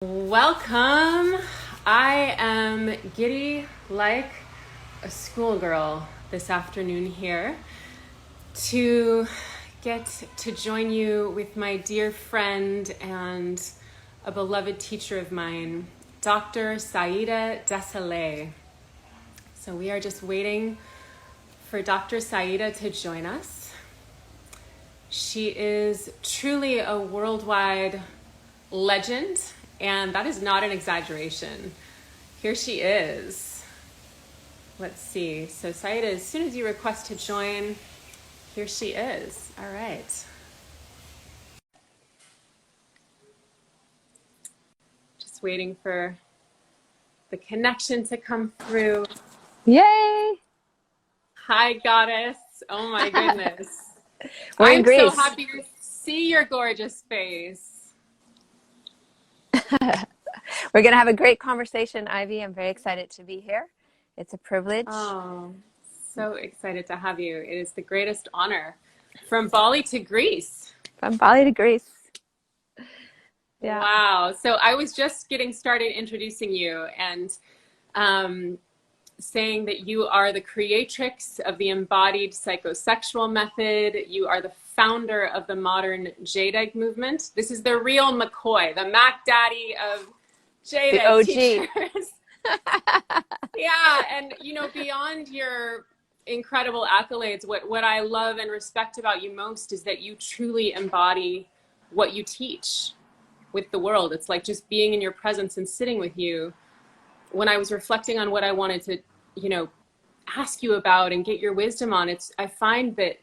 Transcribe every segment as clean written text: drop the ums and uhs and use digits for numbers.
Welcome. I am giddy like a schoolgirl this afternoon here to get to join you with my dear friend and a beloved teacher of mine, Dr. Saida Desilets. So we are just waiting for Dr. Saida to join us. She is truly a worldwide legend, and that is not an exaggeration. Here she is. Let's see. So Saida, as soon as you request to join, here she is. All right. Just waiting for the connection to come through. Yay! Hi, goddess. Oh my goodness. We're in I'm so Greece. happy to see your gorgeous face. We're going to have a great conversation, Ivy. I'm very excited to be here. It's a privilege. Oh, so excited to have you. It is the greatest honor. From Bali to Greece. From Bali to Greece. Yeah. Wow. So I was just getting started introducing you and saying that you are the creatrix of the embodied psychosexual method. You are the founder of the modern jade egg movement. This is the real McCoy, the Mac Daddy of jade The egg OG. teachers. Yeah. And, beyond your incredible accolades, what I love and respect about you most is that you truly embody what you teach with the world. It's like just being in your presence and sitting with you. When I was reflecting on what I wanted to, ask you about and get your wisdom on, I find that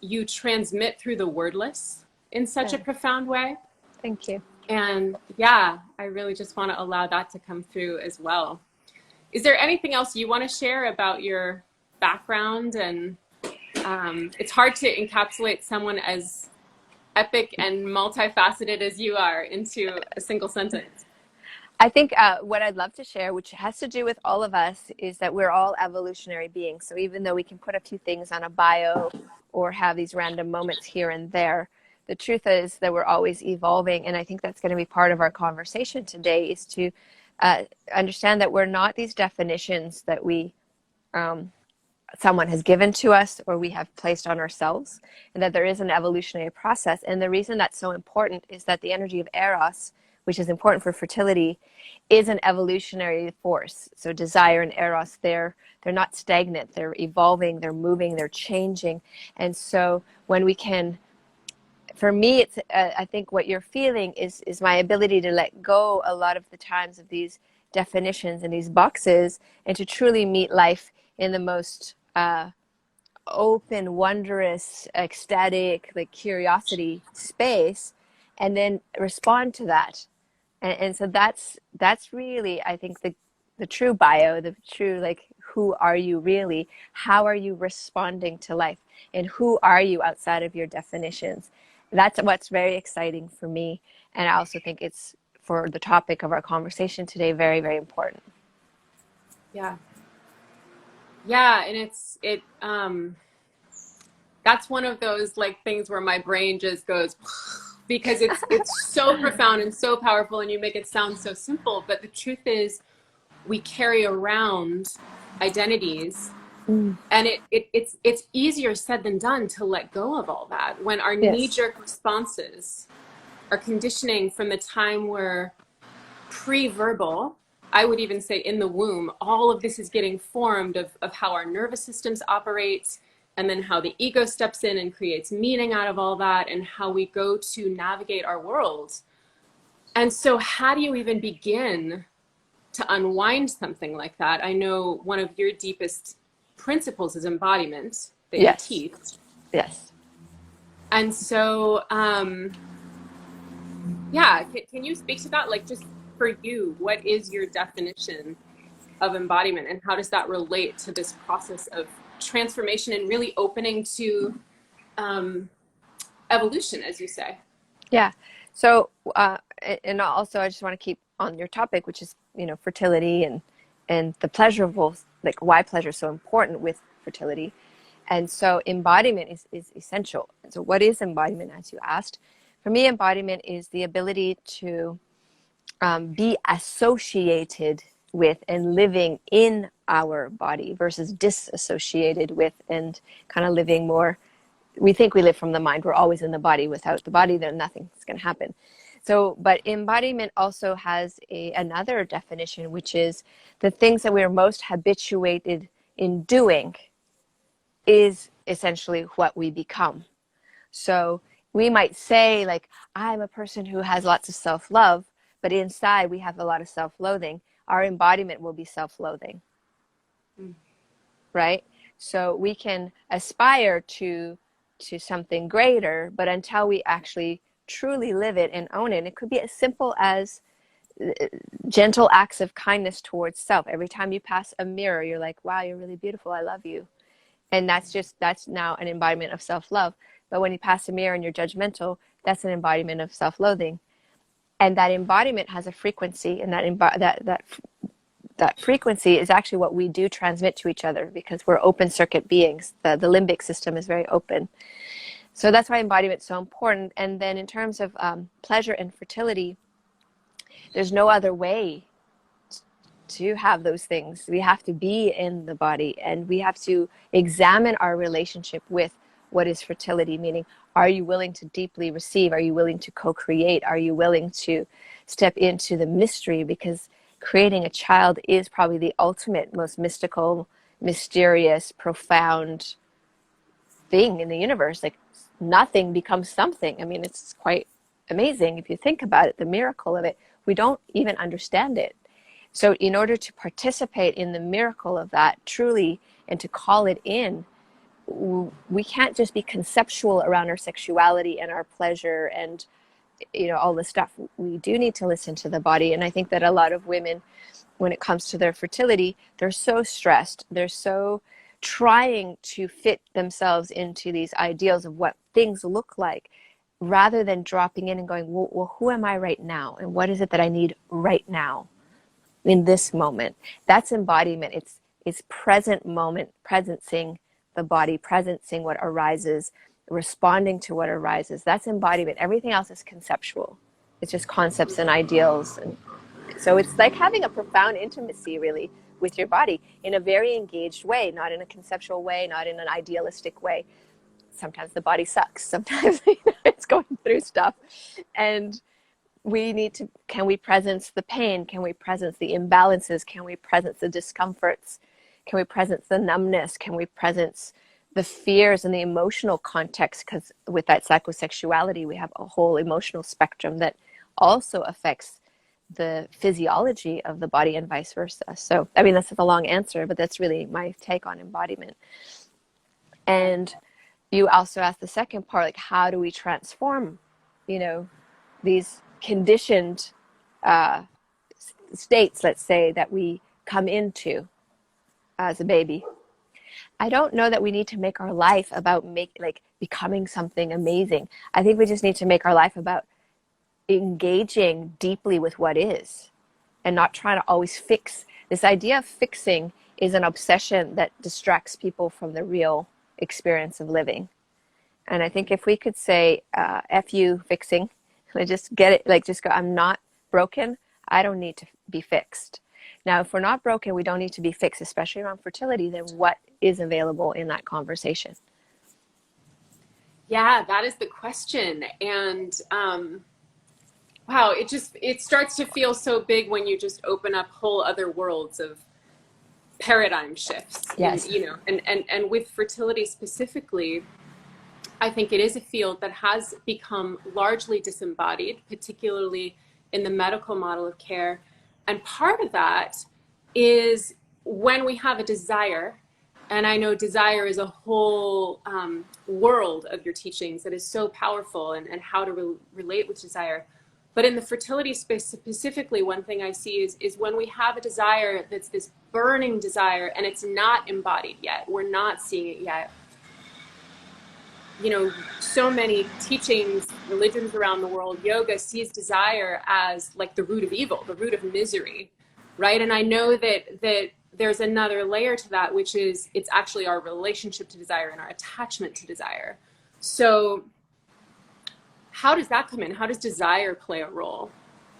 you transmit through the wordless in such a Yeah. profound way. Thank you. And yeah, I really just want to allow that to come through as well. Is there anything else you want to share about your background? And it's hard to encapsulate someone as epic and multifaceted as you are into a single sentence. I think what I'd love to share, which has to do with all of us, is that we're all evolutionary beings. So even though we can put a few things on a bio or have these random moments here and there, the truth is that we're always evolving. And I think that's going to be part of our conversation today, is to understand that we're not these definitions that someone has given to us or we have placed on ourselves, and that there is an evolutionary process. And the reason that's so important is that the energy of Eros, which is important for fertility, is an evolutionary force. So desire and Eros, they're not stagnant. They're evolving, they're moving, they're changing. And so when we can, for me, it's I think what you're feeling is my ability to let go a lot of the times of these definitions and these boxes, and to truly meet life in the most open, wondrous, ecstatic, like curiosity space, and then respond to that. And so that's really, I think, the true bio, the true, like, who are you really? How are you responding to life? And who are you outside of your definitions? That's what's very exciting for me. And I also think it's, for the topic of our conversation today, very, very important. Yeah. Yeah, and that's one of those like things where my brain just goes because it's so profound and so powerful, and you make it sound so simple, but the truth is we carry around identities, Mm. and it's easier said than done to let go of all that when our Yes. knee-jerk responses are conditioning from the time we're pre-verbal. I would even say in the womb, all of this is getting formed of how our nervous systems operate, and then how the ego steps in and creates meaning out of all that, and how we go to navigate our world. And so how do you even begin to unwind something like that? I know one of your deepest principles is embodiment that you Yes. teach. Yes. And so, yeah, can you speak to that? Like, just for you, what is your definition of embodiment, and how does that relate to this process of transformation and really opening to evolution, as you say? Yeah. So, and also, I just want to keep on your topic, which is, fertility and the pleasurable, like why pleasure is so important with fertility. And so embodiment is essential. So what is embodiment, as you asked? For me, embodiment is the ability to be associated with and living in our body versus disassociated with and kind of living more. We think we live from the mind. We're always in the body. Without the body, then nothing's going to happen. So, but embodiment also has another definition, which is the things that we are most habituated in doing is essentially what we become. So we might say, like, I'm a person who has lots of self-love, but inside we have a lot of self-loathing. Our embodiment will be self-loathing, right? So we can aspire to something greater, but until we actually truly live it and own it, it could be as simple as gentle acts of kindness towards self. Every time you pass a mirror, you're like, wow, you're really beautiful, I love you. And that's now an embodiment of self-love. But when you pass a mirror and you're judgmental, that's an embodiment of self-loathing. And that embodiment has a frequency, and that frequency is actually what we do transmit to each other, because we're open circuit beings. The limbic system is very open. So that's why embodiment is so important. And then in terms of pleasure and fertility, there's no other way to have those things. We have to be in the body, and we have to examine our relationship with what is fertility, meaning, are you willing to deeply receive? Are you willing to co-create? Are you willing to step into the mystery? Because creating a child is probably the ultimate, most mystical, mysterious, profound thing in the universe. Like, nothing becomes something. I mean, it's quite amazing if you think about it, the miracle of it. We don't even understand it. So in order to participate in the miracle of that truly and to call it in, we can't just be conceptual around our sexuality and our pleasure and, you know, all this stuff. We do need to listen to the body. And I think that a lot of women, when it comes to their fertility, they're so stressed. They're so trying to fit themselves into these ideals of what things look like, rather than dropping in and going, well, who am I right now? And what is it that I need right now in this moment? That's embodiment. It's present moment, presencing the body, presencing what arises, responding to what arises. That's embodiment. Everything else is conceptual. It's just concepts and ideals. And so it's like having a profound intimacy, really, with your body in a very engaged way, not in a conceptual way, not in an idealistic way. Sometimes the body sucks. Sometimes it's going through stuff. And we need to, can we presence the pain? Can we presence the imbalances? Can we presence the discomforts? Can we presence the numbness? Can we presence the fears and the emotional context? Because with that psychosexuality, we have a whole emotional spectrum that also affects the physiology of the body and vice versa. So, I mean, that's a long answer, but that's really my take on embodiment. And you also asked the second part, like, how do we transform, you know, these conditioned states, let's say, that we come into as a baby? I don't know that we need to make our life about becoming something amazing. I think we just need to make our life about engaging deeply with what is, and not trying to always fix. This idea of fixing is an obsession that distracts people from the real experience of living. And I think if we could say, F you fixing, just get it, like, just go, I'm not broken, I don't need to be fixed. Now, if we're not broken, we don't need to be fixed, especially around fertility, then what is available in that conversation? Yeah, that is the question. And wow, it starts to feel so big when you just open up whole other worlds of paradigm shifts. Yes. You know, and with fertility specifically, I think it is a field that has become largely disembodied, particularly in the medical model of care. And part of that is when we have a desire, and I know desire is a whole world of your teachings that is so powerful, and how to relate with desire. But in the fertility space specifically, one thing I see is when we have a desire that's this burning desire and it's not embodied yet, we're not seeing it yet. You know, so many teachings, religions around the world, yoga sees desire as like the root of evil, the root of misery, right? And I know that there's another layer to that, which is it's actually our relationship to desire and our attachment to desire. So how does that come in? How does desire play a role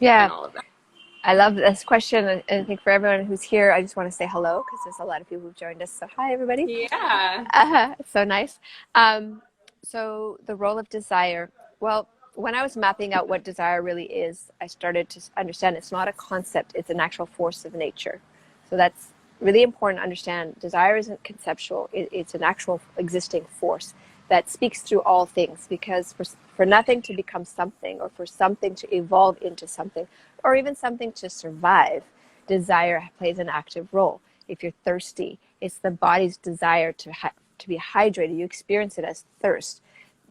in Yeah. all of that? I love this question, and I think for everyone who's here, I just want to say hello because there's a lot of people who've joined us. So hi, everybody. Yeah. It's so nice. Um, so the role of desire. Well, when I was mapping out what desire really is, I started to understand it's not a concept; it's an actual force of nature. So that's really important to understand. Desire isn't conceptual; it's an actual existing force that speaks through all things. Because for nothing to become something, or for something to evolve into something, or even something to survive, desire plays an active role. If you're thirsty, it's the body's desire to be hydrated. You experience it as thirst,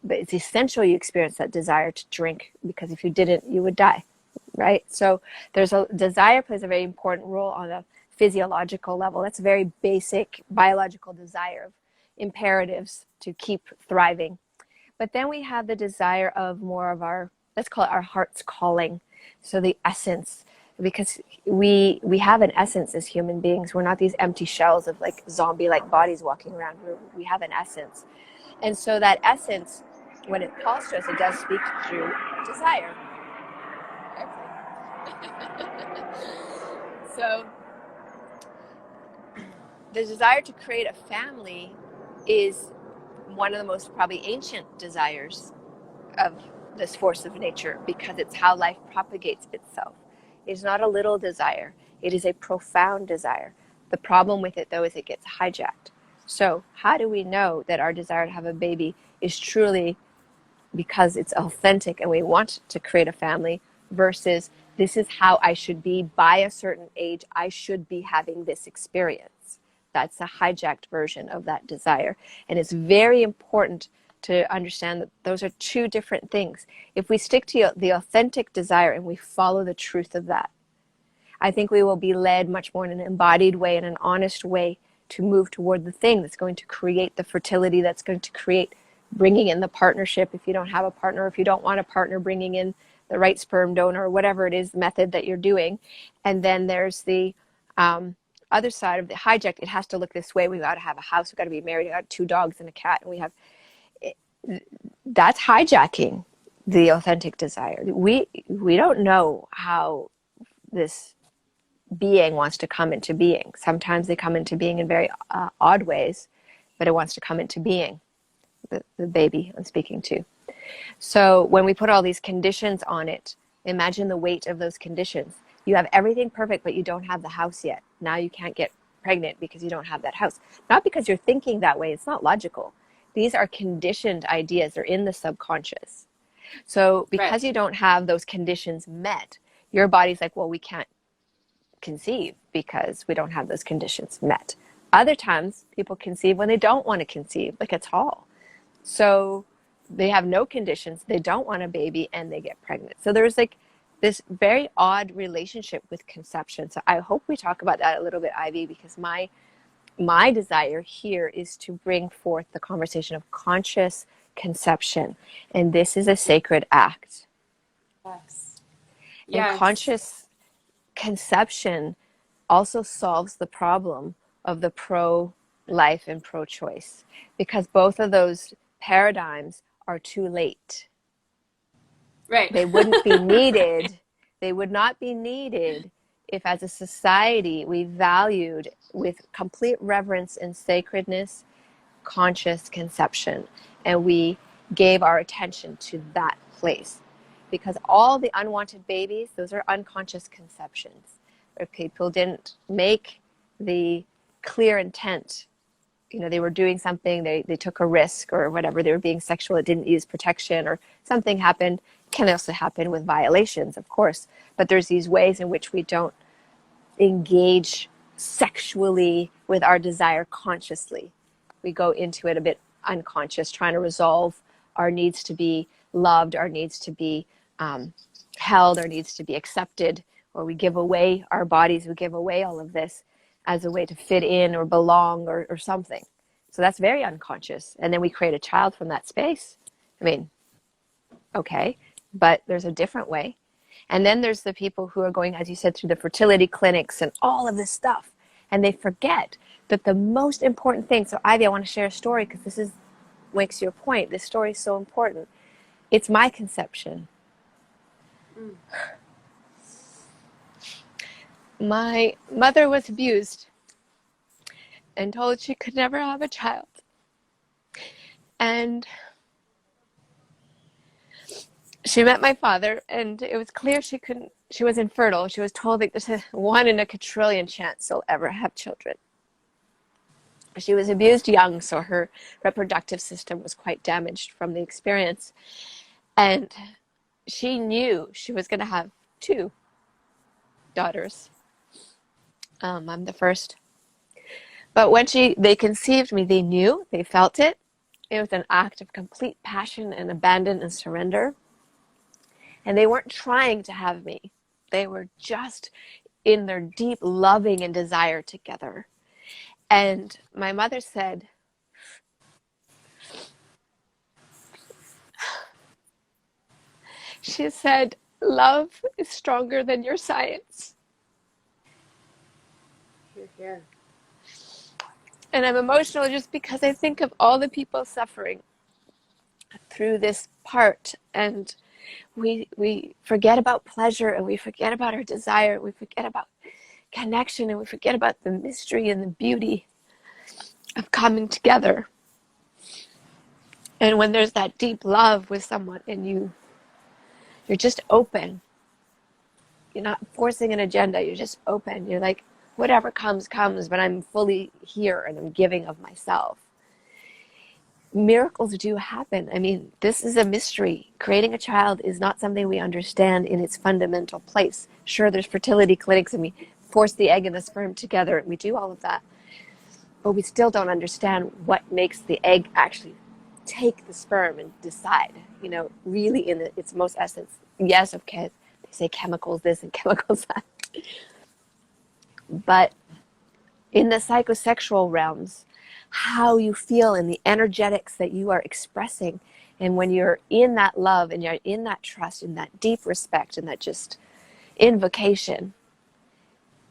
but it's essential you experience that desire to drink, because if you didn't, you would die, right? So there's a desire plays a very important role on a physiological level. That's a very basic biological desire of imperatives to keep thriving. But then we have the desire of more of our, let's call it our heart's calling. So the essence, because we have an essence as human beings. We're not these empty shells of like zombie-like bodies walking around. We have an essence. And so that essence, when it calls to us, it does speak through desire. So the desire to create a family is one of the most probably ancient desires of this force of nature, because it's how life propagates itself. It's not a little desire, it is a profound desire. The problem with it, though, is it gets hijacked. So, how do we know that our desire to have a baby is truly because it's authentic and we want to create a family, versus this is how I should be by a certain age, I should be having this experience? That's a hijacked version of that desire. And it's very important to understand that those are two different things. If we stick to the authentic desire and we follow the truth of that, I think we will be led much more in an embodied way, in an honest way, to move toward the thing that's going to create the fertility, that's going to create bringing in the partnership. If you don't have a partner, if you don't want a partner, bringing in the right sperm donor, or whatever it is, the method that you're doing. And then there's the other side of the hijack. It has to look this way. We've got to have a house. We've got to be married. We've got 2 dogs and a cat. And we have, that's hijacking the authentic desire. We don't know how this being wants to come into being. Sometimes they come into being in very odd ways, but it wants to come into being, the baby I'm speaking to. So when we put all these conditions on it, imagine the weight of those conditions. You have everything perfect, but you don't have the house yet. Now you can't get pregnant because you don't have that house. Not because you're thinking that way. It's not logical. These are conditioned ideas. They're in the subconscious. So because Right. you don't have those conditions met, your body's like, well, we can't conceive because we don't have those conditions met. Other times, people conceive when they don't want to conceive, like a tall. So they have no conditions, they don't want a baby, and they get pregnant. So there's like this very odd relationship with conception. So I hope we talk about that a little bit, Ivy, because my desire here is to bring forth the conversation of conscious conception. And this is a sacred act. Yes. And Yes. conscious conception also solves the problem of the pro life and pro choice, because both of those paradigms are too late. Right. They wouldn't be needed. They would not be needed if, as a society, we valued with complete reverence and sacredness conscious conception, and we gave our attention to that place. Because all the unwanted babies, those are unconscious conceptions, where people didn't make the clear intent. You know, they were doing something, they took a risk or whatever, they were being sexual, it didn't use protection, or something happened. It can also happen with violations, of course, but there's these ways in which we don't engage sexually with our desire consciously. We go into it a bit unconscious, trying to resolve our needs to be loved, our needs to be held, our needs to be accepted, or we give away our bodies, we give away all of this as a way to fit in or belong, or something. So that's very unconscious. And then we create a child from that space. I mean, okay, but there's a different way. And then there's the people who are going, as you said, through the fertility clinics and all of this stuff. And they forget that the most important thing. So, Ivy, I want to share a story because this is makes your point. This story is so important. It's my conception. My mother was abused and told she could never have a child. And she met my father, and it was clear she was infertile. She was told that there's a 1 in a 1,000,000,000,000 chance she'll ever have children. She was abused young, so her reproductive system was quite damaged from the experience. And she knew she was going to have two daughters. I'm the first. But when they conceived me, they knew, they felt it. It was an act of complete passion and abandon and surrender. And they weren't trying to have me. They were just in their deep loving and desire together. And my mother said, she said, love is stronger than your science. Yeah. And I'm emotional just because I think of all the people suffering through this part. And we forget about pleasure, and we forget about our desire. We forget about connection, and we forget about the mystery and the beauty of coming together. And when there's that deep love with someone and you're just open. You're not forcing an agenda. You're just open. You're like, whatever comes, comes, but I'm fully here and I'm giving of myself. Miracles do happen. I mean, this is a mystery. Creating a child is not something we understand in its fundamental place. Sure, there's fertility clinics and we force the egg and the sperm together and we do all of that. But we still don't understand what makes the egg actually take the sperm and decide, really in its most essence. Yes, okay, they say chemicals this and chemicals that. But in the psychosexual realms, how you feel and the energetics that you are expressing, and when you're in that love and you're in that trust and that deep respect and that just invocation,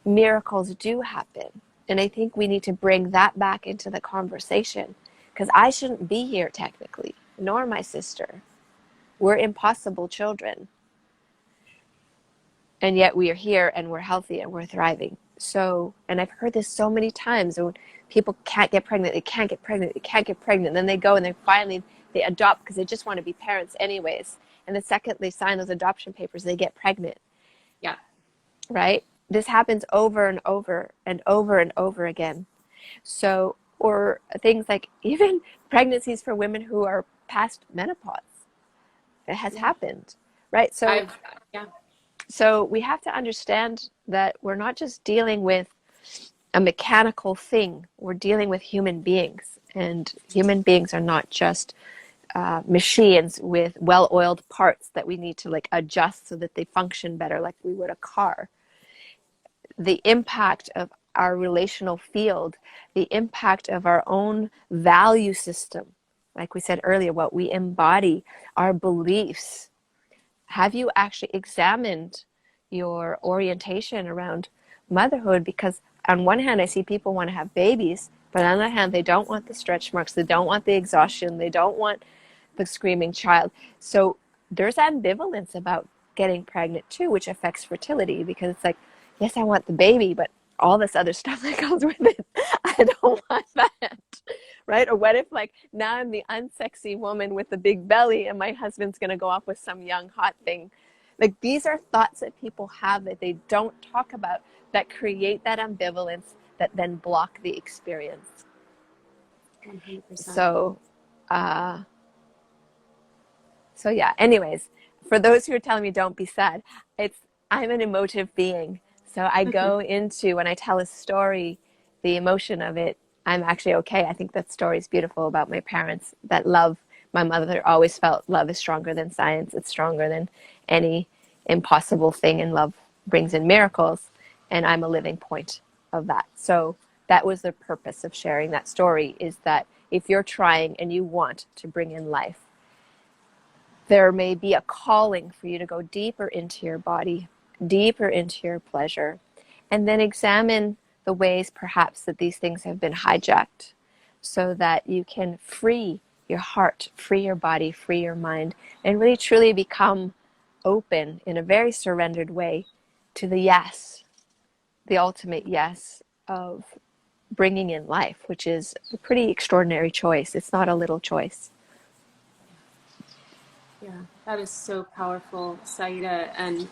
miracles do happen. And I think we need to bring that back into the conversation, because I shouldn't be here technically, nor my sister. We're impossible children. And yet we are here and we're healthy and we're thriving. So, and I've heard this so many times, when people can't get pregnant, they can't get pregnant, they can't get pregnant. And then they go and they adopt because they just want to be parents anyways. And the second they sign those adoption papers, they get pregnant. Yeah. Right? This happens over and over and over and over again. So, or things like even pregnancies for women who are past menopause. It has happened, right? Yeah. So we have to understand that we're not just dealing with a mechanical thing. We're dealing with human beings, and human beings are not just machines with well-oiled parts that we need to like adjust so that they function better, like we would a car. The impact of our relational field, the impact of our own value system, like we said earlier, what we embody, our beliefs. Have you actually examined your orientation around motherhood? Because on one hand, I see people want to have babies, but on the other hand, they don't want the stretch marks, they don't want the exhaustion, they don't want the screaming child. So there's ambivalence about getting pregnant too, which affects fertility, because it's like, yes, I want the baby, but all this other stuff that comes with it, I don't want that. Right? Or what if like now I'm the unsexy woman with the big belly and my husband's going to go off with some young hot thing? Like these are thoughts that people have that they don't talk about, that create that ambivalence that then block the experience. 100%. So yeah, anyways, for those who are telling me don't be sad, I'm an emotive being. So I go into, when I tell a story, the emotion of it, I'm actually okay. I think that story is beautiful about my parents, that love. My mother always felt love is stronger than science. It's stronger than any impossible thing, and love brings in miracles. And I'm a living point of that. So that was the purpose of sharing that story, is that if you're trying and you want to bring in life, there may be a calling for you to go deeper into your body, deeper into your pleasure, and then examine the ways perhaps that these things have been hijacked, so that you can free your heart, free your body, free your mind, and really truly become open in a very surrendered way to the yes, the ultimate yes of bringing in life, which is a pretty extraordinary choice. It's not a little choice. Yeah, that is so powerful, Saida. And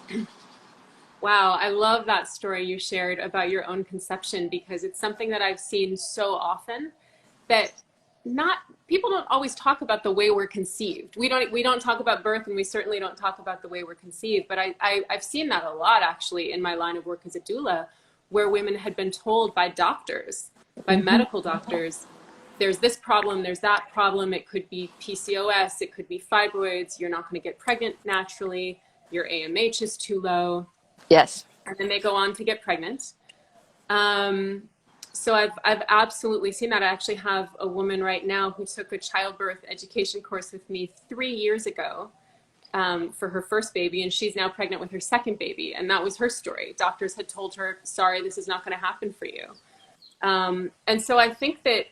wow, I love that story you shared about your own conception because it's something that I've seen so often that not people don't always talk about the way we're conceived. We don't talk about birth, and we certainly don't talk about the way we're conceived. But I've seen that a lot actually in my line of work as a doula, where women had been told by doctors, by Mm-hmm. medical doctors, there's this problem, there's that problem. It could be PCOS, it could be fibroids. You're not going to get pregnant naturally. Your AMH is too low, Yes. and then they go on to get pregnant. Um, so I've absolutely seen that. I actually have a woman right now who took a childbirth education course with me 3 years ago for her first baby, and she's now pregnant with her second baby. And that was her story. Doctors had told her, sorry, this is not going to happen for you. And so I think that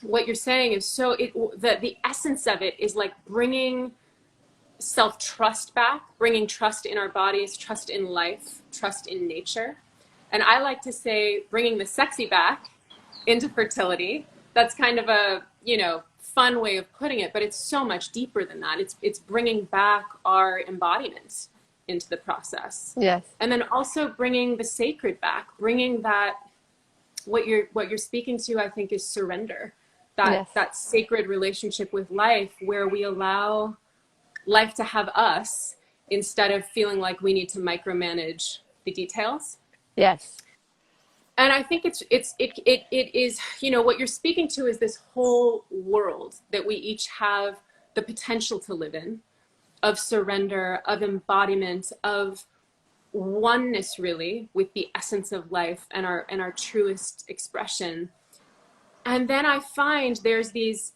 what you're saying is the essence of it is like bringing self-trust back, bringing trust in our bodies, trust in life, trust in nature. And I like to say bringing the sexy back into fertility. That's kind of a, fun way of putting it, but it's so much deeper than that. It's bringing back our embodiment into the process. Yes. And then also bringing the sacred back, bringing that what you're speaking to, I think, is surrender. Yes. That sacred relationship with life where we allow life to have us instead of feeling like we need to micromanage the details. Yes. And I think it is, what you're speaking to is this whole world that we each have the potential to live in, of surrender, of embodiment, of oneness really with the essence of life and our truest expression. And then I find there's these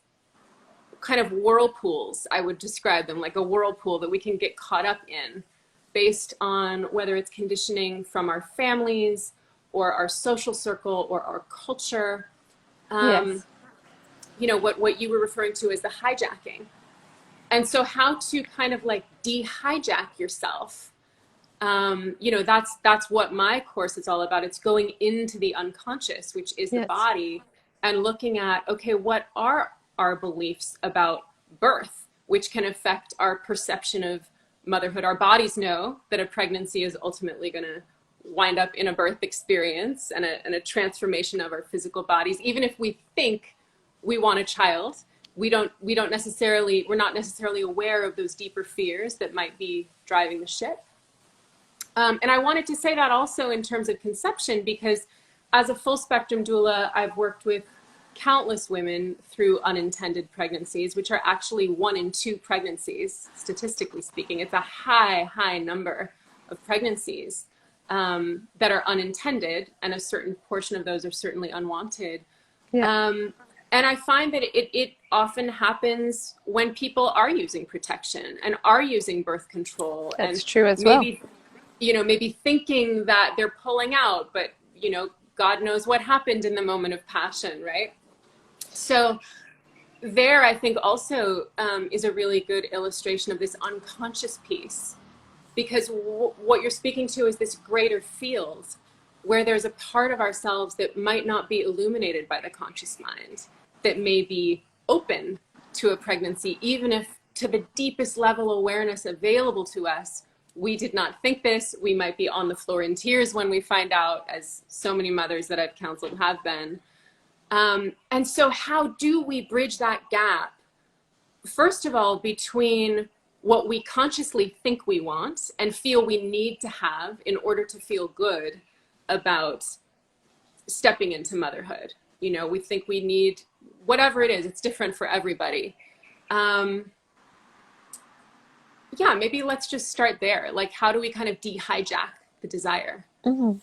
kind of whirlpools, I would describe them like a whirlpool that we can get caught up in based on whether it's conditioning from our families or our social circle or our culture. Yes. What you were referring to as the hijacking. And so how to kind of like de-hijack yourself. That's what my course is all about. It's going into the unconscious, which is the Yes. body, and looking at, okay, what are our beliefs about birth, which can affect our perception of motherhood. Our bodies know that a pregnancy is ultimately going to wind up in a birth experience and a transformation of our physical bodies. Even if we think we want a child, we're not necessarily aware of those deeper fears that might be driving the ship. And I wanted to say that also in terms of conception, because as a full spectrum doula, I've worked with countless women through unintended pregnancies, which are actually 1 in 2 pregnancies, statistically speaking. It's a high number of pregnancies that are unintended, and a certain portion of those are certainly unwanted. Yeah. And I find that it often happens when people are using protection and are using birth control. That's and true as maybe, well. Maybe thinking that they're pulling out, but, God knows what happened in the moment of passion, right? So there, I think also is a really good illustration of this unconscious piece, because what you're speaking to is this greater field where there's a part of ourselves that might not be illuminated by the conscious mind, that may be open to a pregnancy, even if to the deepest level awareness available to us, we did not think this. We might be on the floor in tears when we find out, as so many mothers that I've counseled have been. And so how do we bridge that gap? First of all, between what we consciously think we want and feel we need to have in order to feel good about stepping into motherhood. We think we need whatever it is. It's different for everybody. Maybe let's just start there. Like, how do we kind of de-hijack the desire? Mm-hmm.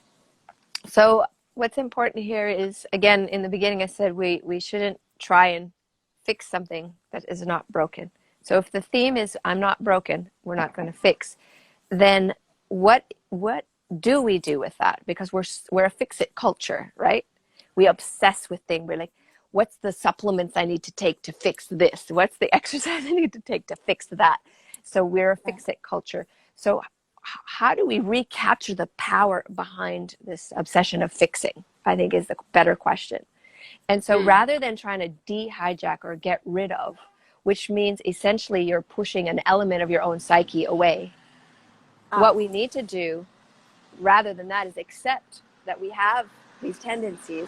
So what's important here is, again, in the beginning I said we shouldn't try and fix something that is not broken. So if the theme is I'm not broken, we're not going to fix, then what do we do with that? Because we're a fix-it culture, right? We obsess with things. We're like, what's the supplements I need to take to fix this? What's the exercise I need to take to fix that? So we're a fix-it culture. So how do we recapture the power behind this obsession of fixing, I think is the better question. And so rather than trying to de-hijack or get rid of, which means essentially you're pushing an element of your own psyche away, what we need to do rather than that is accept that we have these tendencies.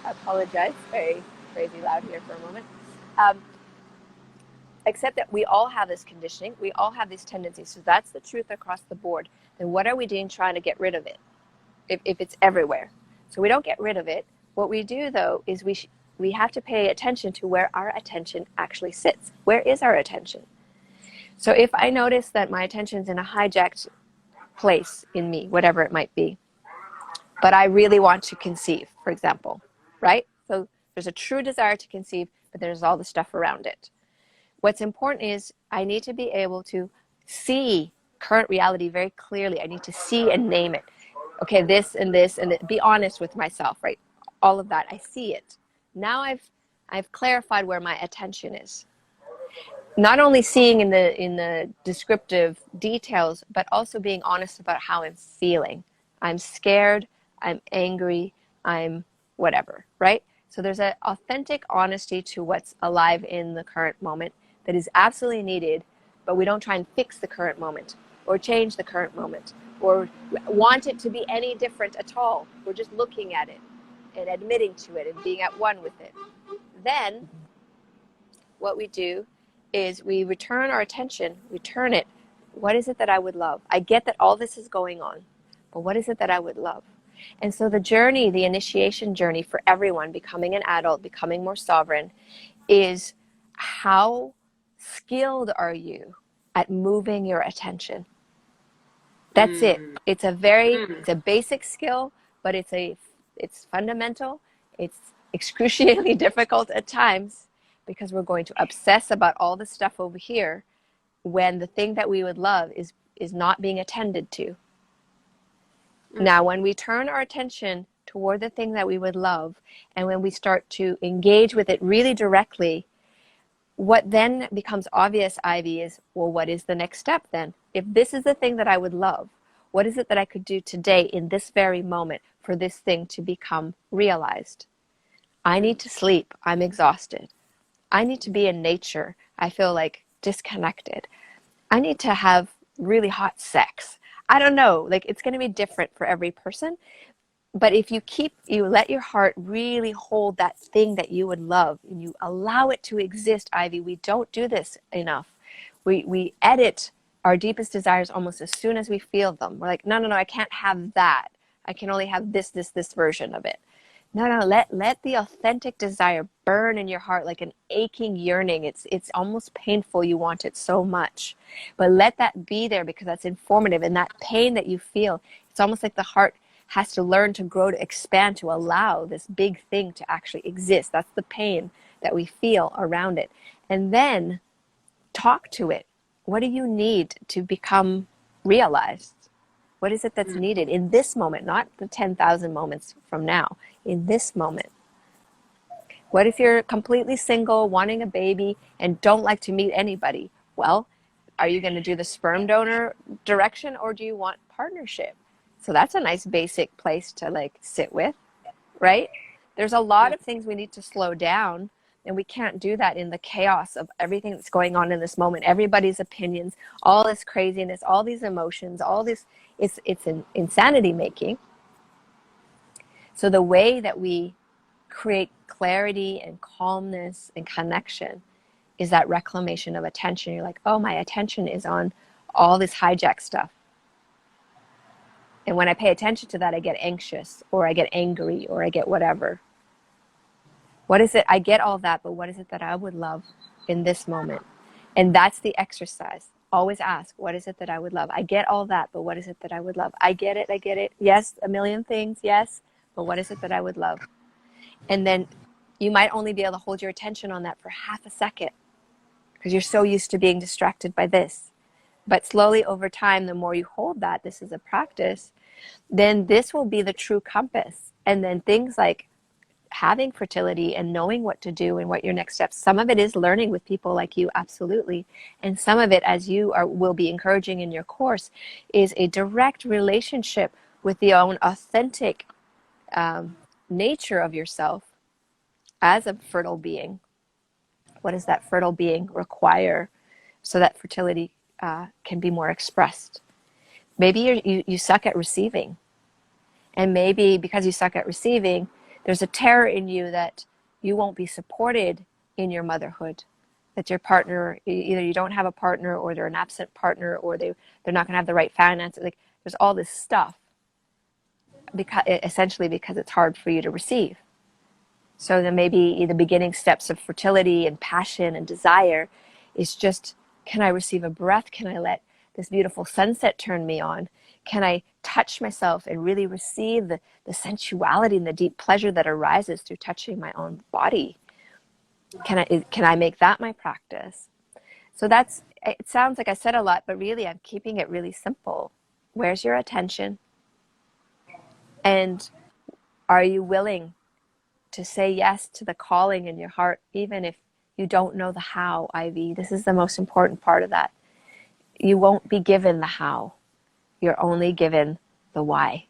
I apologize, very crazy loud here for a moment. Accept that we all have this conditioning, we all have these tendencies. So that's the truth across the board. Then what are we doing trying to get rid of it if it's everywhere? So we don't get rid of it. What we do, though, is we have to pay attention to where our attention actually sits. Where is our attention? So if I notice that my attention's in a hijacked place in me, whatever it might be, but I really want to conceive, for example, right? So there's a true desire to conceive, but there's all the stuff around it. What's important is I need to be able to see current reality very clearly. I need to see and name it. Okay, this and this, and be honest with myself, right? All of that, I see it. Now I've clarified where my attention is. Not only seeing in the descriptive details, but also being honest about how I'm feeling. I'm scared, I'm angry, I'm whatever, right? So there's an authentic honesty to what's alive in the current moment that is absolutely needed, but we don't try and fix the current moment or change the current moment or want it to be any different at all. We're just looking at it and admitting to it and being at one with it. Then what we do is we return our attention, we turn it. What is it that I would love? I get that all this is going on, but what is it that I would love? And so the journey, the initiation journey for everyone, becoming an adult, becoming more sovereign, is how skilled are you at moving your attention? That's it. It's a basic skill, but it's fundamental. It's excruciatingly difficult at times because we're going to obsess about all the stuff over here when the thing that we would love is not being attended to. Now, when we turn our attention toward the thing that we would love, and when we start to engage with it really directly, what then becomes obvious, Ivy, is, well, what is the next step then? If this is the thing that I would love, what is it that I could do today in this very moment for this thing to become realized? I need to sleep. I'm exhausted. I need to be in nature. I feel like disconnected. I need to have really hot sex. I don't know, like it's going to be different for every person. But if you let your heart really hold that thing that you would love and you allow it to exist, Ivy, we don't do this enough. We edit our deepest desires almost as soon as we feel them. We're like, no, I can't have that. I can only have this version of it. No, let the authentic desire burn in your heart like an aching yearning. It's almost painful. You want it so much. But let that be there because that's informative. And that pain that you feel, it's almost like the heart has to learn to grow, to expand, to allow this big thing to actually exist. That's the pain that we feel around it. And then talk to it. What do you need to become realized? What is it that's needed in this moment, not the 10,000 moments from now, in this moment? What if you're completely single, wanting a baby, and don't like to meet anybody? Well, are you going to do the sperm donor direction or do you want partnership? So that's a nice basic place to like sit with, right? There's a lot of things we need to slow down, and we can't do that in the chaos of everything that's going on in this moment. Everybody's opinions, all this craziness, all these emotions, all this, it's an insanity making. So the way that we create clarity and calmness and connection is that reclamation of attention. You're like, oh, my attention is on all this hijack stuff. And when I pay attention to that, I get anxious or I get angry or I get whatever. What is it? I get all that, but what is it that I would love in this moment? And that's the exercise. Always ask, what is it that I would love? I get all that, but what is it that I would love? I get it. Yes, a million things, yes, but what is it that I would love? And then you might only be able to hold your attention on that for half a second because you're so used to being distracted by this. But slowly over time, the more you hold that, this is a practice, then this will be the true compass. And then things like having fertility and knowing what to do and what your next steps. Some of it is learning with people like you, absolutely. And some of it, as you will be encouraging in your course, is a direct relationship with the own authentic nature of yourself as a fertile being. What does that fertile being require so that fertility can be more expressed? Maybe you suck at receiving. And maybe because you suck at receiving, there's a terror in you that you won't be supported in your motherhood. That your partner, either you don't have a partner, or they're an absent partner, or they're not going to have the right finances. Like, there's all this stuff, essentially because it's hard for you to receive. So then maybe the beginning steps of fertility and passion and desire is just, can I receive a breath? Can I let this beautiful sunset turn me on? Can I touch myself and really receive the sensuality and the deep pleasure that arises through touching my own body? Can I make that my practice? So it sounds like I said a lot, but really I'm keeping it really simple. Where's your attention? And are you willing to say yes to the calling in your heart, even if you don't know the how, Ivy? This is the most important part of that. You won't be given the how. You're only given the why.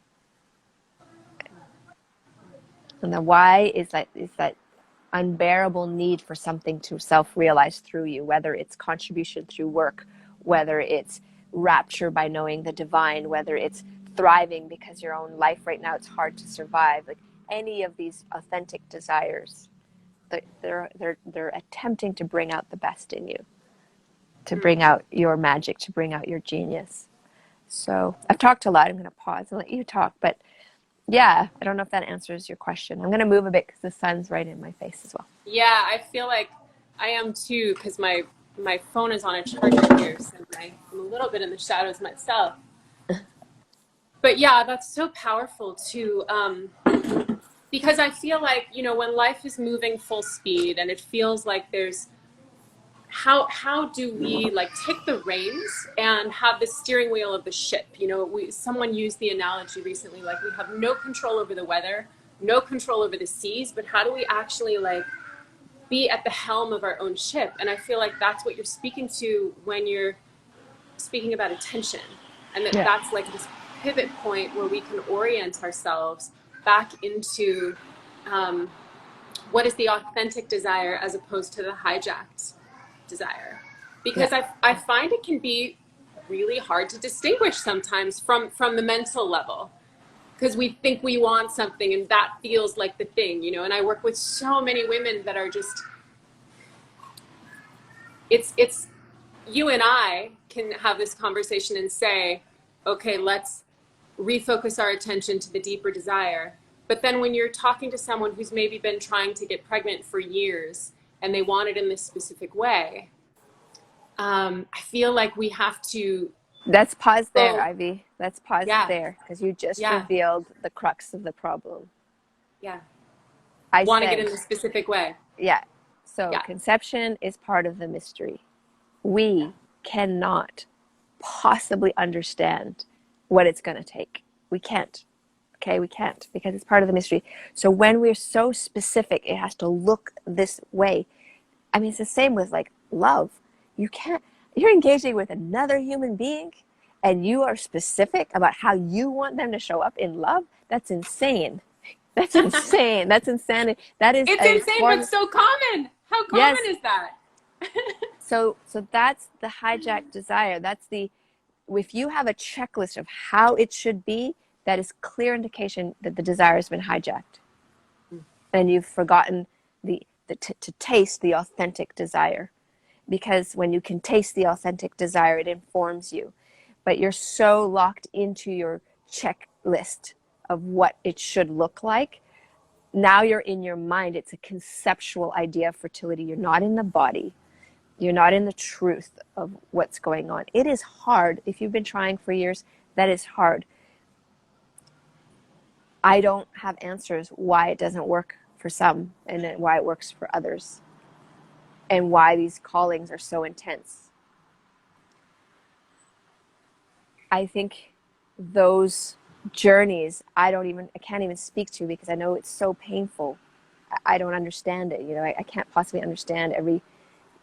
And the why is that unbearable need for something to self-realize through you, whether it's contribution through work, whether it's rapture by knowing the divine, whether it's thriving because your own life right now, it's hard to survive. Like any of these authentic desires, they're attempting to bring out the best in you, to bring out your magic, to bring out your genius. So I've talked a lot. I'm going to pause and let you talk. But yeah, I don't know if that answers your question. I'm going to move a bit because the sun's right in my face as well. Yeah, I feel like I am too, because my phone is on a charger here, so I'm a little bit in the shadows myself. But yeah, that's so powerful too, because I feel like, when life is moving full speed and it feels like there's how do we like take the reins and have the steering wheel of the ship? Someone used the analogy recently, like we have no control over the weather, no control over the seas, but how do we actually like be at the helm of our own ship? And I feel like that's what you're speaking to when you're speaking about attention, and that's like this pivot point where we can orient ourselves back into what is the authentic desire as opposed to the hijacked desire, because I find it can be really hard to distinguish sometimes from the mental level, because we think we want something and that feels like the thing, and I work with so many women that are just, it's you and I can have this conversation and say, okay, let's refocus our attention to the deeper desire. But then when you're talking to someone who's maybe been trying to get pregnant for years and they want it in this specific way, I feel like we have to. Let's pause there, Ivy. Let's pause Yeah. there, because you just revealed the crux of the problem. Yeah. I want to get in a specific way. Yeah. So conception is part of the mystery. We cannot possibly understand what it's going to take. We can't. Okay, we can't, because it's part of the mystery. So when we're so specific, it has to look this way. I mean, it's the same with like love. You're engaging with another human being and you are specific about how you want them to show up in love. That's insane. That's insane. That's insanity. It's insane, but so common. How common is that? So that's the hijacked desire. If you have a checklist of how it should be, that is clear indication that the desire has been hijacked. And you've forgotten to taste the authentic desire. Because when you can taste the authentic desire, it informs you. But you're so locked into your checklist of what it should look like. Now you're in your mind. It's a conceptual idea of fertility. You're not in the body. You're not in the truth of what's going on. It is hard. If you've been trying for years, that is hard. I don't have answers why it doesn't work for some and why it works for others, and why these callings are so intense. I think those journeys I can't even speak to, because I know it's so painful. I don't understand it. I can't possibly understand every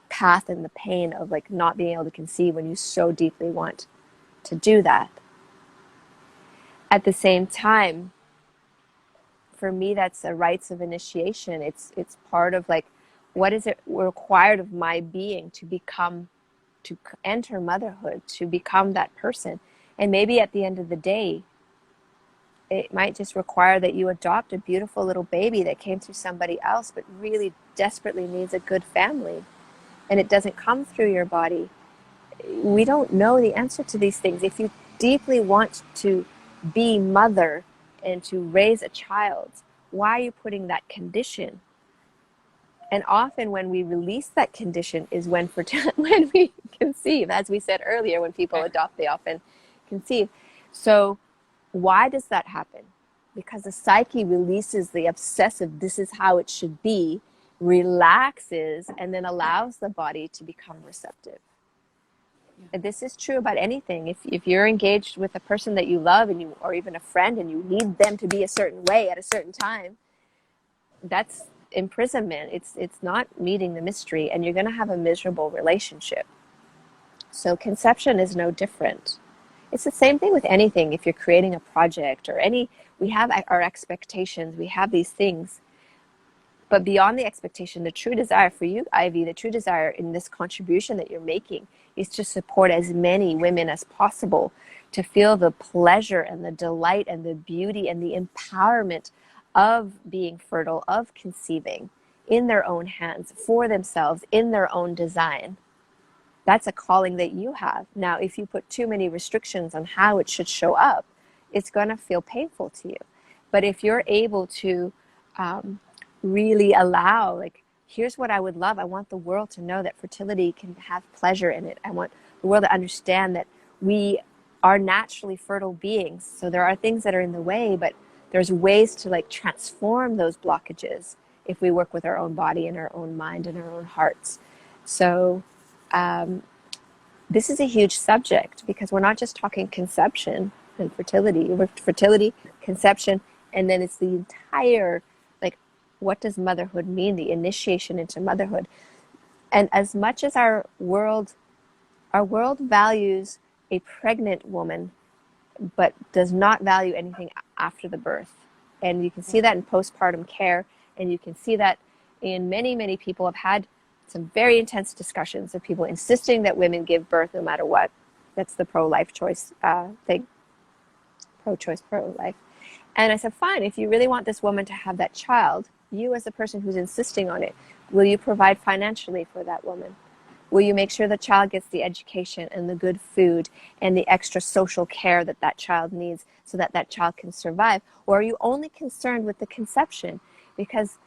path and the pain of like not being able to conceive when you so deeply want to do that. At the same time, for me, that's a rites of initiation. It's part of like, what is it required of my being to become, to enter motherhood, to become that person. And maybe at the end of the day, it might just require that you adopt a beautiful little baby that came through somebody else, but really desperately needs a good family. And it doesn't come through your body. We don't know the answer to these things. If you deeply want to be mother and to raise a child, why are you putting that condition? And often when we release that condition is when when we conceive. As we said earlier, when people adopt, they often conceive. So why does that happen? Because the psyche releases the obsessive, this is how it should be, relaxes, and then allows the body to become receptive. And this is true about anything. If you're engaged with a person that you love and or even a friend, and you need them to be a certain way at a certain time, that's imprisonment. It's not meeting the mystery, and you're going to have a miserable relationship. So conception is no different. It's the same thing with anything. If you're creating a project or we have our expectations, we have these things. But beyond the expectation, the true desire for you, Ivy, the true desire in this contribution that you're making is to support as many women as possible to feel the pleasure and the delight and the beauty and the empowerment of being fertile, of conceiving in their own hands, for themselves, in their own design. That's a calling that you have. Now, if you put too many restrictions on how it should show up, it's going to feel painful to you. But if you're able to really allow, like, here's what I would love. I want the world to know that fertility can have pleasure in it. I want the world to understand that we are naturally fertile beings. So there are things that are in the way, but there's ways to like transform those blockages if we work with our own body and our own mind and our own hearts. So this is a huge subject because we're not just talking conception and fertility. We're fertility, conception, and then it's the entire, like, what does motherhood mean? The initiation into motherhood. And as much as our world values a pregnant woman, but does not value anything after the birth. And you can see that in postpartum care, and you can see that in many, many people have had some very intense discussions of people insisting that women give birth no matter what. That's the pro-life choice thing. Pro-choice, pro-life. And I said, fine, if you really want this woman to have that child, you as the person who's insisting on it, will you provide financially for that woman? Will you make sure the child gets the education and the good food and the extra social care that that child needs so that that child can survive? Or are you only concerned with the conception? Because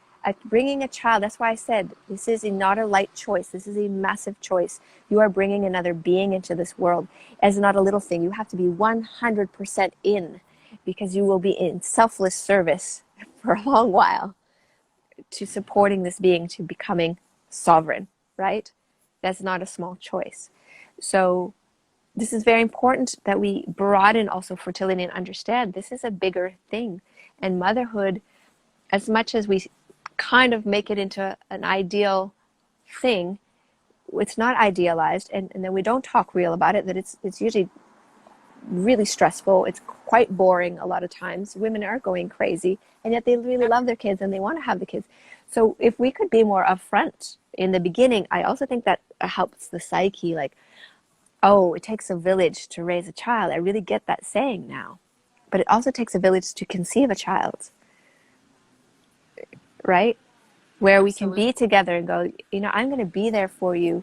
bringing a child, that's why I said this is not a light choice. This is a massive choice. You are bringing another being into this world as not a little thing. You have to be 100% in, because you will be in selfless service for a long while to supporting this being to becoming sovereign, right? That's not a small choice. So this is very important that we broaden also fertility and understand this is a bigger thing. And motherhood, as much as we kind of make it into an ideal thing, it's not idealized, and then we don't talk real about it, that it's usually really stressful. It's quite boring a lot of times. Women are going crazy, and yet they really love their kids and they want to have the kids. So if we could be more upfront in the beginning, I also think that helps the psyche, like, oh, it takes a village to raise a child. I really get that saying now. But it also takes a village to conceive a child, right? Where we can be together and go, I'm going to be there for you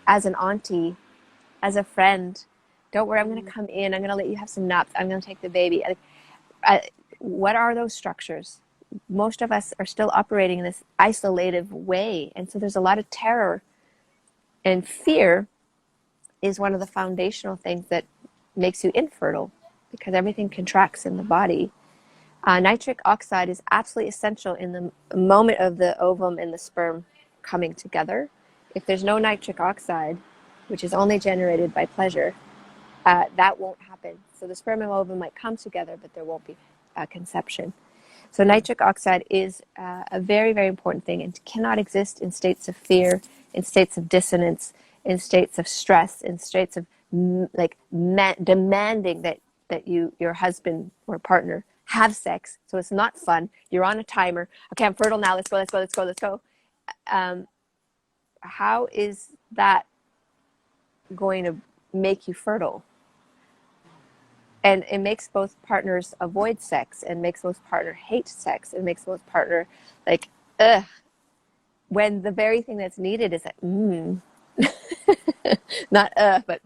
as an auntie, as a friend. Don't worry, I'm going to come in. I'm going to let you have some naps. I'm going to take the baby. What are those structures? Most of us are still operating in this isolative way. And so there's a lot of terror, and fear is one of the foundational things that makes you infertile, because everything contracts in the body. Nitric oxide is absolutely essential in the moment of the ovum and the sperm coming together. If there's no nitric oxide, which is only generated by pleasure, that won't happen. So the sperm and ovum might come together, but there won't be conception. So nitric oxide is a very, very important thing and cannot exist in states of fear, in states of dissonance, in states of stress, in states of demanding that your husband or partner have sex. So it's not fun. You're on a timer. Okay, I'm fertile now. Let's go, let's go, let's go, let's go. How is that going to make you fertile? And it makes both partners avoid sex and makes both partner hate sex and makes both partner like, ugh, when the very thing that's needed is like, not but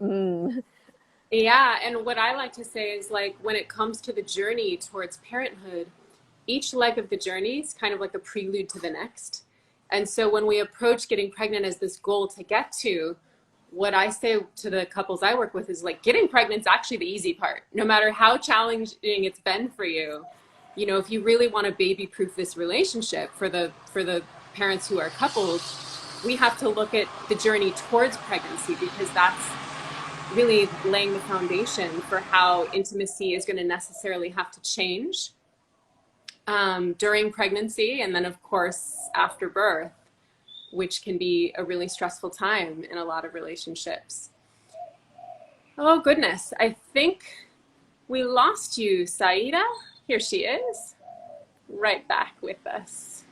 Yeah, and what I like to say is like when it comes to the journey towards parenthood, each leg of the journey is kind of like a prelude to the next. And so when we approach getting pregnant as this goal to get to, what I say to the couples I work with is like getting pregnant is actually the easy part. No matter how challenging it's been for you, you know, if you really want to baby proof this relationship for the parents who are coupled, we have to look at the journey towards pregnancy because that's really laying the foundation for how intimacy is going to necessarily have to change during pregnancy and then of course after birth, which can be a really stressful time in a lot of relationships. Oh goodness, I think we lost you, Saida. Here she is, right back with us.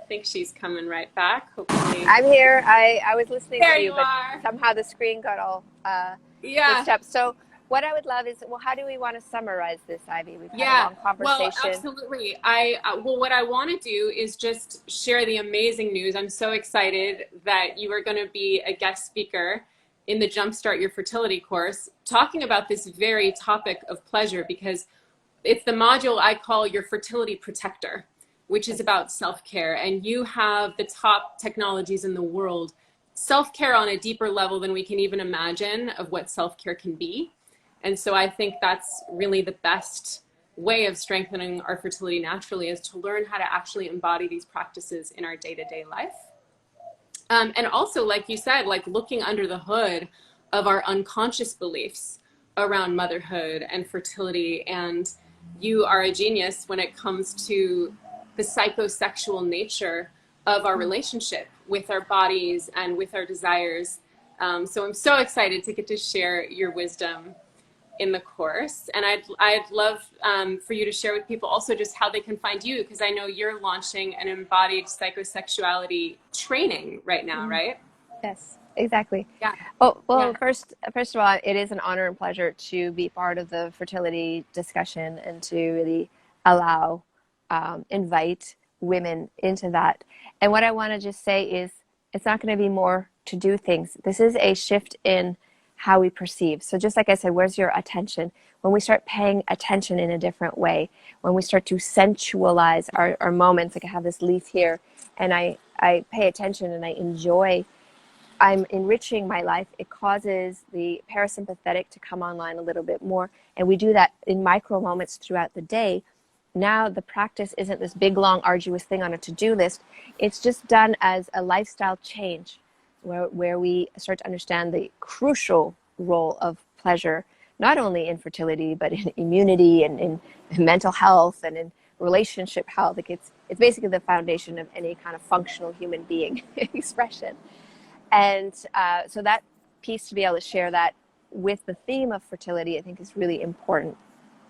I think she's coming right back, hopefully. I'm here. I was listening There to you, you but are. somehow the screen got all Yeah. mixed up. So what I would love is, well, how do we want to summarize this, Ivy? We've had a Yeah, long well, conversation. absolutely. Well, what I want to do is just share the amazing news. I'm so excited that you are going to be a guest speaker in the Jumpstart Your Fertility course, talking about this very topic of pleasure, because it's the module I call your fertility protector, which is about self-care. And you have the top technologies in the world, self-care on a deeper level than we can even imagine of what self-care can be. And so I think that's really the best way of strengthening our fertility naturally, is to learn how to actually embody these practices in our day-to-day life. And also, like you said, like looking under the hood of our unconscious beliefs around motherhood and fertility. And you are a genius when it comes to the psychosexual nature of our relationship with our bodies and with our desires. So I'm so excited to get to share your wisdom in the course, and I'd love for you to share with people also just how they can find you, because I know you're launching an embodied psychosexuality training right now, right? Yes, exactly. Yeah. Oh, well, Yeah. first of all, it is an honor and pleasure to be part of the fertility discussion and to really allow, invite women into that. And what I want to just say is it's not going to be more to do things. This is a shift in how we perceive. So just like I said, where's your attention? When we start paying attention in a different way, when we start to sensualize our moments, like I have this leaf here, and I pay attention and I enjoy, I'm enriching my life. It causes the parasympathetic to come online a little bit more. And we do that in micro moments throughout the day. Now the practice isn't this big, long, arduous thing on a to-do list. It's just done as a lifestyle change where we start to understand the crucial role of pleasure, not only in fertility, but in immunity and in mental health and in relationship health. Like it's basically the foundation of any kind of functional human being expression. And so that piece, to be able to share that with the theme of fertility, I think is really important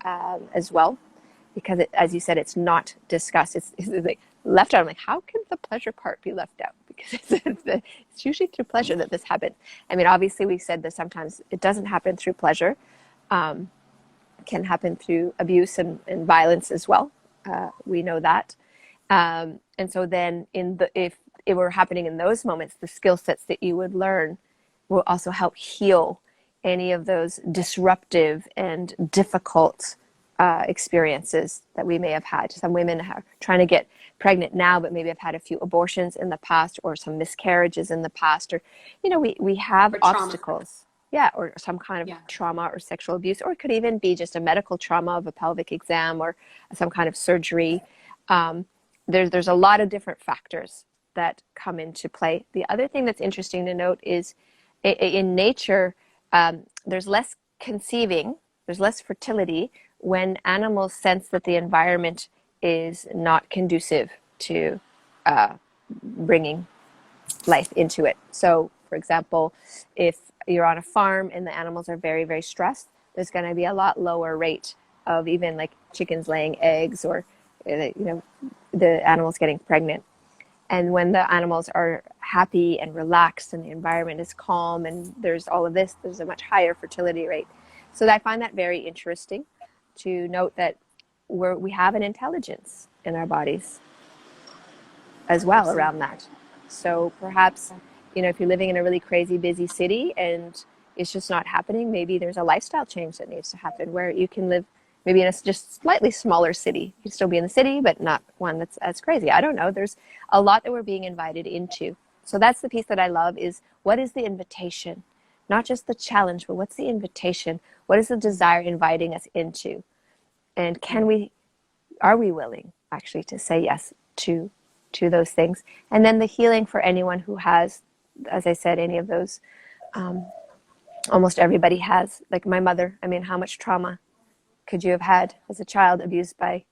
as well, because as you said, it's not discussed. It's like left out. I'm like, how can the pleasure part be left out? Because it's usually through pleasure that this happens. I mean, obviously we said that sometimes it doesn't happen through pleasure. It can happen through abuse and violence as well. We know that. And so then if it were happening in those moments, the skill sets that you would learn will also help heal any of those disruptive and difficult experiences that we may have had. Some women are trying to get pregnant now, but maybe have had a few abortions in the past or some miscarriages in the past, or, we have obstacles. Yeah, or some kind of trauma or sexual abuse, or it could even be just a medical trauma of a pelvic exam or some kind of surgery. There's a lot of different factors that come into play. The other thing that's interesting to note is in nature, there's less conceiving. there's less fertility when animals sense that the environment is not conducive to bringing life into it. So, for example, if you're on a farm and the animals are very, very stressed, there's going to be a lot lower rate of even like chickens laying eggs or, the animals getting pregnant. And when the animals are happy and relaxed and the environment is calm and there's all of this, there's a much higher fertility rate. So I find that very interesting to note that we have an intelligence in our bodies as well. Absolutely. Around that. So perhaps, if you're living in a really crazy, busy city and it's just not happening, maybe there's a lifestyle change that needs to happen where you can live maybe in a just slightly smaller city. You can still be in the city, but not one that's as crazy. I don't know. There's a lot that we're being invited into. So that's the piece that I love is what is the invitation? Not just the challenge, but what's the invitation? What is the desire inviting us into? And are we willing actually to say yes to those things? And then the healing for anyone who has, as I said, any of those, almost everybody has, like my mother. I mean, how much trauma could you have had as a child abused by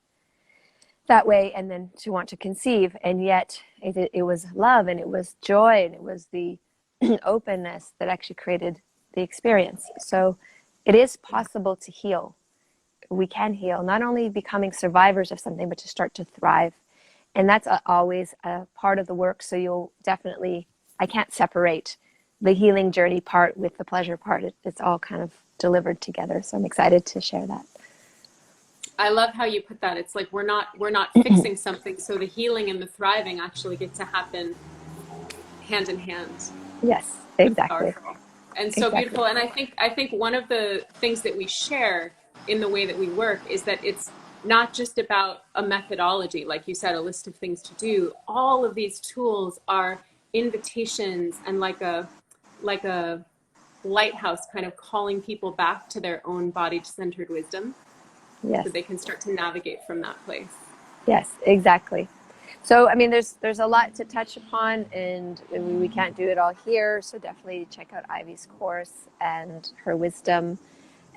that way, and then to want to conceive, and yet it was love and it was joy and it was the openness that actually created the experience. So it is possible to heal. We can heal, not only becoming survivors of something, but to start to thrive. And that's always a part of the work. So you'll definitely, I can't separate the healing journey part with the pleasure part. It's all kind of delivered together. So I'm excited to share that. I love how you put that. It's like we're not fixing something, so the healing and the thriving actually get to happen hand in hand. Yes, exactly. And so beautiful. And I think one of the things that we share in the way that we work is that it's not just about a methodology, like you said, a list of things to do. All of these tools are invitations and like a lighthouse kind of calling people back to their own body-centered wisdom. Yes. So they can start to navigate from that place. Yes, exactly. So, I mean, there's a lot to touch upon, and we can't do it all here. So definitely check out Ivy's course and her wisdom.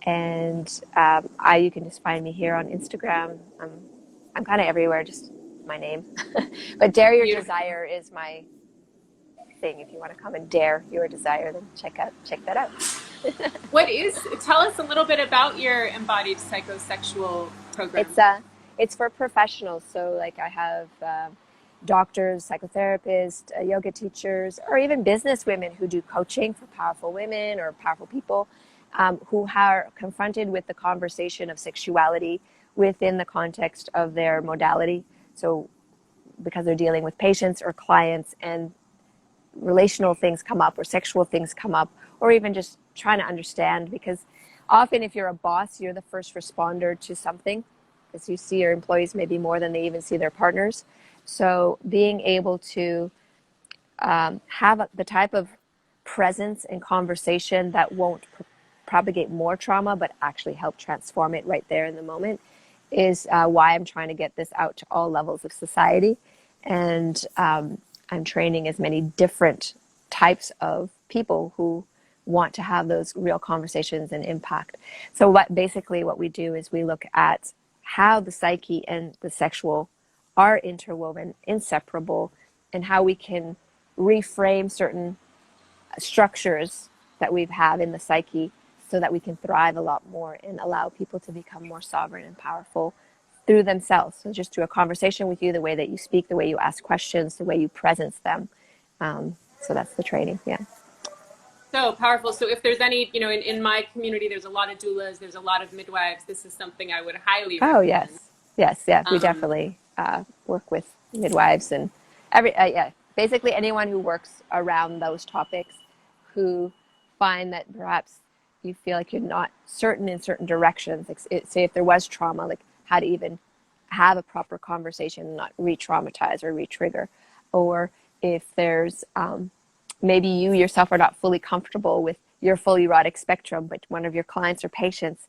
And you can just find me here on Instagram. I'm kind of everywhere, just my name. But Dare Your Desire is my thing. If you want to come and dare your desire, then check that out. Tell us a little bit about your embodied psychosexual program. It's for professionals. So like I have doctors, psychotherapists, yoga teachers, or even business women who do coaching for powerful women or powerful people who are confronted with the conversation of sexuality within the context of their modality. So because they're dealing with patients or clients and relational things come up or sexual things come up, or even just trying to understand, because often if you're a boss, you're the first responder to something, because you see your employees maybe more than they even see their partners. So being able to have the type of presence and conversation that won't propagate more trauma, but actually help transform it right there in the moment is why I'm trying to get this out to all levels of society. And I'm training as many different types of people who want to have those real conversations and impact. So what we do is we look at how the psyche and the sexual are interwoven, inseparable, and how we can reframe certain structures that we have in the psyche so that we can thrive a lot more and allow people to become more sovereign and powerful through themselves. So just through a conversation with you, the way that you speak, the way you ask questions, the way you presence them. So that's the training. Yeah. So powerful. So if there's any, in my community, there's a lot of doulas, there's a lot of midwives. This is something I would highly recommend. Oh, yes. Yeah. We definitely work with midwives and basically anyone who works around those topics, who find that perhaps you feel like you're not certain in certain directions. Like, say if there was trauma, like how to even have a proper conversation and not re-traumatize or re-trigger. Or if there's maybe you yourself are not fully comfortable with your full erotic spectrum, but one of your clients or patients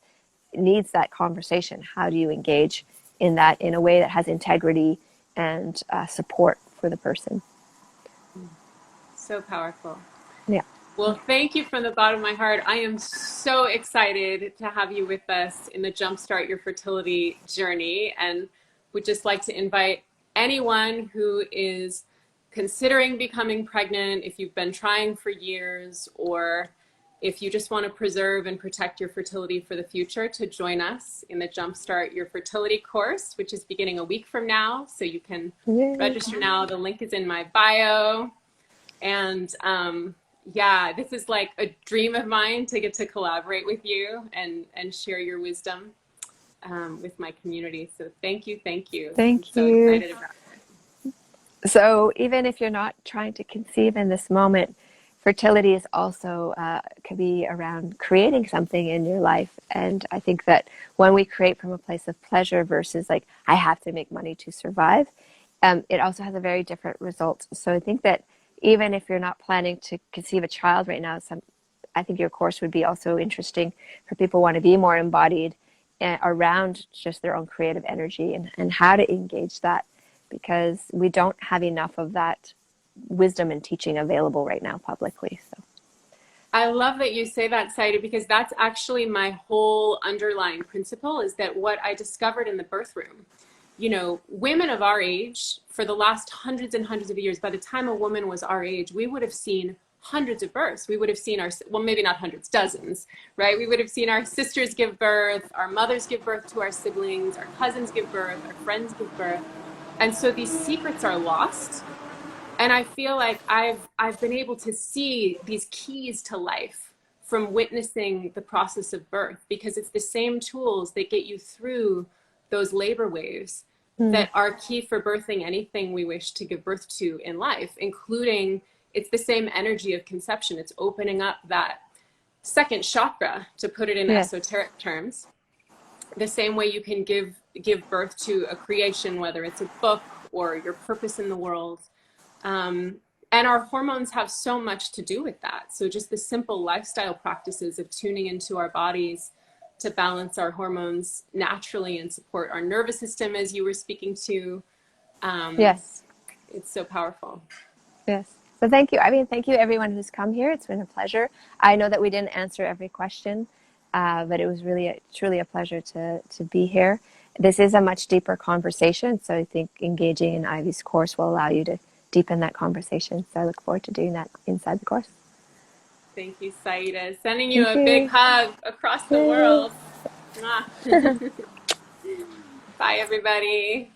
needs that conversation. How do you engage in that in a way that has integrity and support for the person? So powerful. Yeah. Well, thank you from the bottom of my heart. I am so excited to have you with us in the Jumpstart Your Fertility journey, and would just like to invite anyone who is considering becoming pregnant, if you've been trying for years, or if you just want to preserve and protect your fertility for the future, to join us in the Jumpstart Your Fertility course, which is beginning a week from now. So you can Yay. register now. The link is in my bio. And yeah, this is like a dream of mine to get to collaborate with you and share your wisdom with my community. So thank you, thank you. I'm Thank so you. excited about it. So even if you're not trying to conceive in this moment, fertility is also could be around creating something in your life. And I think that when we create from a place of pleasure versus like I have to make money to survive, it also has a very different result. So I think that even if you're not planning to conceive a child right now, I think your course would be also interesting for people who want to be more embodied around just their own creative energy and how to engage that, because we don't have enough of that wisdom and teaching available right now publicly. So I love that you say that, Saida, because that's actually my whole underlying principle, is that what I discovered in the birth room, you know, women of our age, for the last hundreds and hundreds of years, by the time a woman was our age, we would have seen hundreds of births. We would have seen well, maybe not hundreds, dozens, right? We would have seen our sisters give birth, our mothers give birth to our siblings, our cousins give birth, our friends give birth. And so these secrets are lost, and I feel like I've been able to see these keys to life from witnessing the process of birth, because it's the same tools that get you through those labor waves mm, that are key for birthing anything we wish to give birth to in life, including, it's the same energy of conception. It's opening up that second chakra, to put it in yes, esoteric terms, the same way you can give birth to a creation, whether it's a book or your purpose in the world. And our hormones have so much to do with that. So just the simple lifestyle practices of tuning into our bodies to balance our hormones naturally and support our nervous system, as you were speaking to, um, yes, it's so powerful. yes. So thank you. I mean, thank you everyone who's come here. It's been a pleasure. I know that we didn't answer every question, but it was really truly a pleasure to be here. This is a much deeper conversation, so I think engaging in Ivy's course will allow you to deepen that conversation. So I look forward to doing that inside the course. Thank you, Saida. Sending you Thank a big you. hug across the Yay. world. Mwah. Bye, everybody.